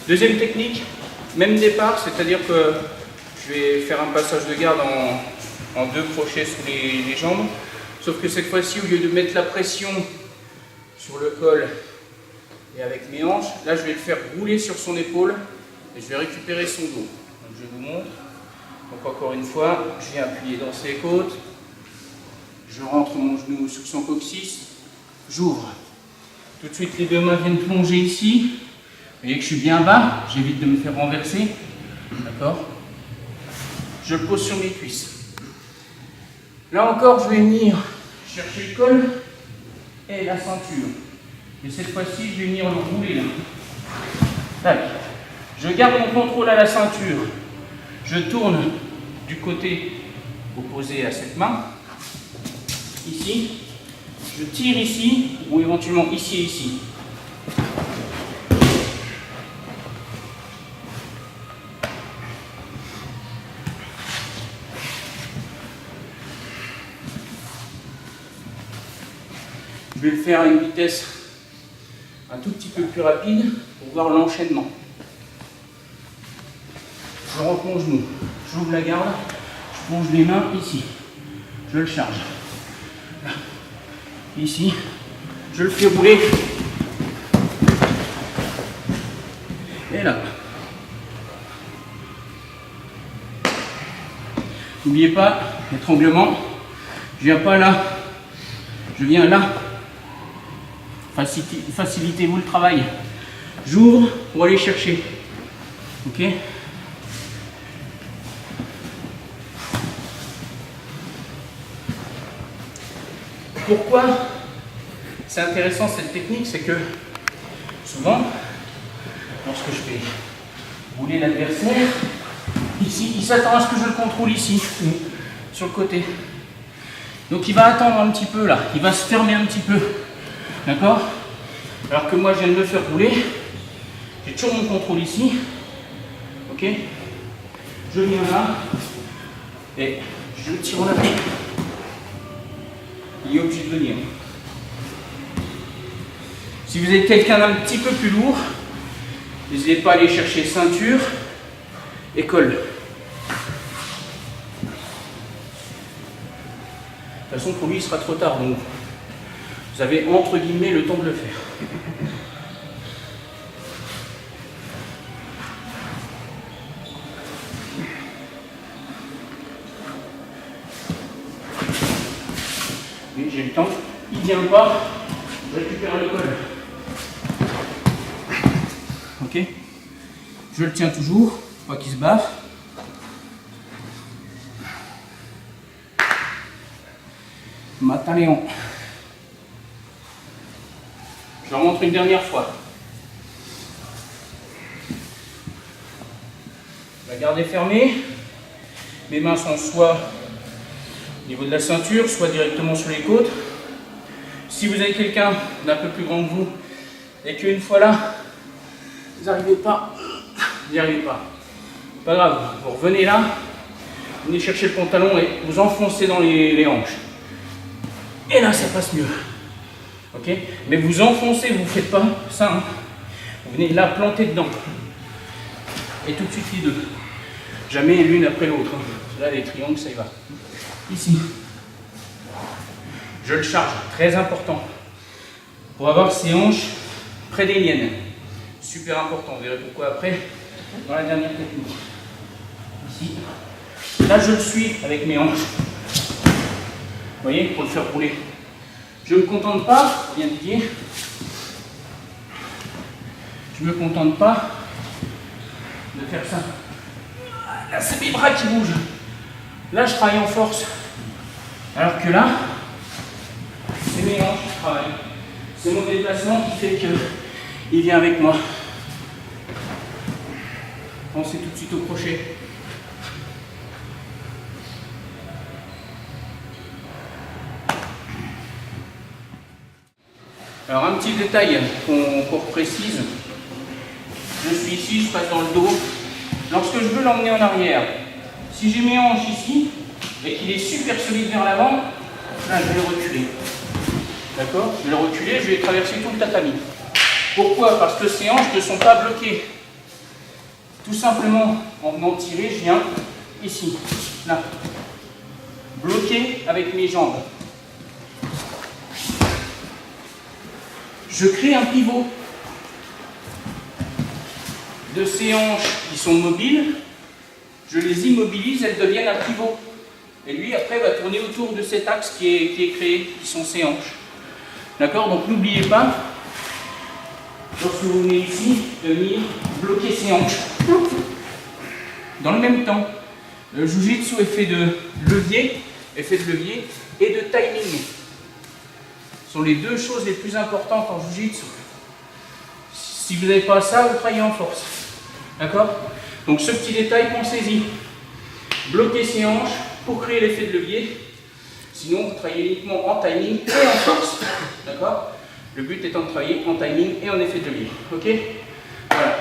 Deuxième technique, même départ, c'est-à-dire que je vais faire un passage de garde en 2 crochets sous les jambes. Sauf que cette fois-ci, au lieu de mettre la pression sur le col et avec mes hanches, là je vais le faire rouler sur son épaule et je vais récupérer son dos. Donc je vous montre. Donc encore une fois, je viens appuyer dans ses côtes, je rentre mon genou sur son coccyx, j'ouvre. Tout de suite les 2 mains viennent plonger ici. Vous voyez que je suis bien bas, j'évite de me faire renverser. D'accord? Je le pose sur mes cuisses. Là encore, je vais venir chercher le col et la ceinture. Et cette fois-ci, je vais venir le rouler là. Tac. Je garde mon contrôle à la ceinture. Je tourne du côté opposé à cette main. Ici. Je tire ici, ou éventuellement ici et ici. Je vais le faire à une vitesse un tout petit peu plus rapide pour voir l'enchaînement. Je rentre mon genou, j'ouvre la garde, je plonge les mains ici, je le charge. Là. Ici, je le fais rouler. Et là. N'oubliez pas, l'étranglement, je viens pas là, je viens là. Facilitez-vous le travail. J'ouvre pour aller chercher. Ok? Pourquoi c'est intéressant cette technique? C'est que souvent, lorsque je fais rouler l'adversaire, ici, il s'attend à ce que je le contrôle ici, sur le côté. Donc il va attendre un petit peu là, il va se fermer un petit peu. D'accord? Alors que moi je viens de me faire rouler, j'ai toujours mon contrôle ici. Ok? Je viens là et je le tire en appui. Il est obligé de venir. Si vous êtes quelqu'un d'un petit peu plus lourd, n'hésitez pas à aller chercher ceinture et col. De toute façon, pour lui, il sera trop tard. Donc, vous avez entre guillemets le temps de le faire. Oui, j'ai le temps. Il ne vient pas. Je récupère le col. Ok? Je le tiens toujours, pas qu'il se baffe. Mataléon. Je remonte une dernière fois. La garde est fermée. Mes mains sont soit au niveau de la ceinture, soit directement sur les côtes. Si vous avez quelqu'un d'un peu plus grand que vous et qu'une fois là, vous n'arrivez pas, vous n'y arrivez pas. Pas grave, vous revenez là, vous venez chercher le pantalon et vous enfoncez dans les hanches. Et là, ça passe mieux. Ok? Mais vous enfoncez, vous ne faites pas ça. Hein. Vous venez là planter dedans. Et tout de suite les deux. Jamais l'une après l'autre. Hein. Là, les triangles, ça y va. Ici. Je le charge, très important. Pour avoir ses hanches près des miennes. Super important, vous verrez pourquoi après, dans la dernière technique. Ici. Là, je le suis avec mes hanches. Vous voyez, pour le faire rouler. Je ne me contente pas, bien Didier, je ne me contente pas de faire ça. Là, c'est mes bras qui bougent. Là, je travaille en force. Alors que là, c'est mes hanches qui travaillent. C'est mon déplacement qui fait qu'il vient avec moi. Pensez tout de suite au crochet. Alors un petit détail qu'on précise, je suis ici, je passe dans le dos. Lorsque je veux l'emmener en arrière, si j'ai mes hanches ici et qu'il est super solide vers l'avant, là je vais le reculer. D'accord? Je vais le reculer, je vais traverser tout le tatami. Pourquoi? Parce que ces hanches ne sont pas bloquées Tout simplement, en venant tirer, je viens ici, là, bloquer avec mes jambes. Je crée un pivot de ces hanches qui sont mobiles, je les immobilise, elles deviennent un pivot. Et lui, après, va tourner autour de cet axe qui est créé, qui sont ces hanches. D'accord? Donc n'oubliez pas, lorsque vous venez ici, de venir bloquer ces hanches. Dans le même temps, le Jiu-Jitsu est fait de levier et de timing. Ce sont les deux choses les plus importantes en Jiu-Jitsu. Si vous n'avez pas ça, vous travaillez en force. D'accord? Donc ce petit détail qu'on saisit. Bloquer ses hanches pour créer l'effet de levier. Sinon, vous travaillez uniquement en timing et en force. D'accord? Le but étant de travailler en timing et en effet de levier. Ok? Voilà.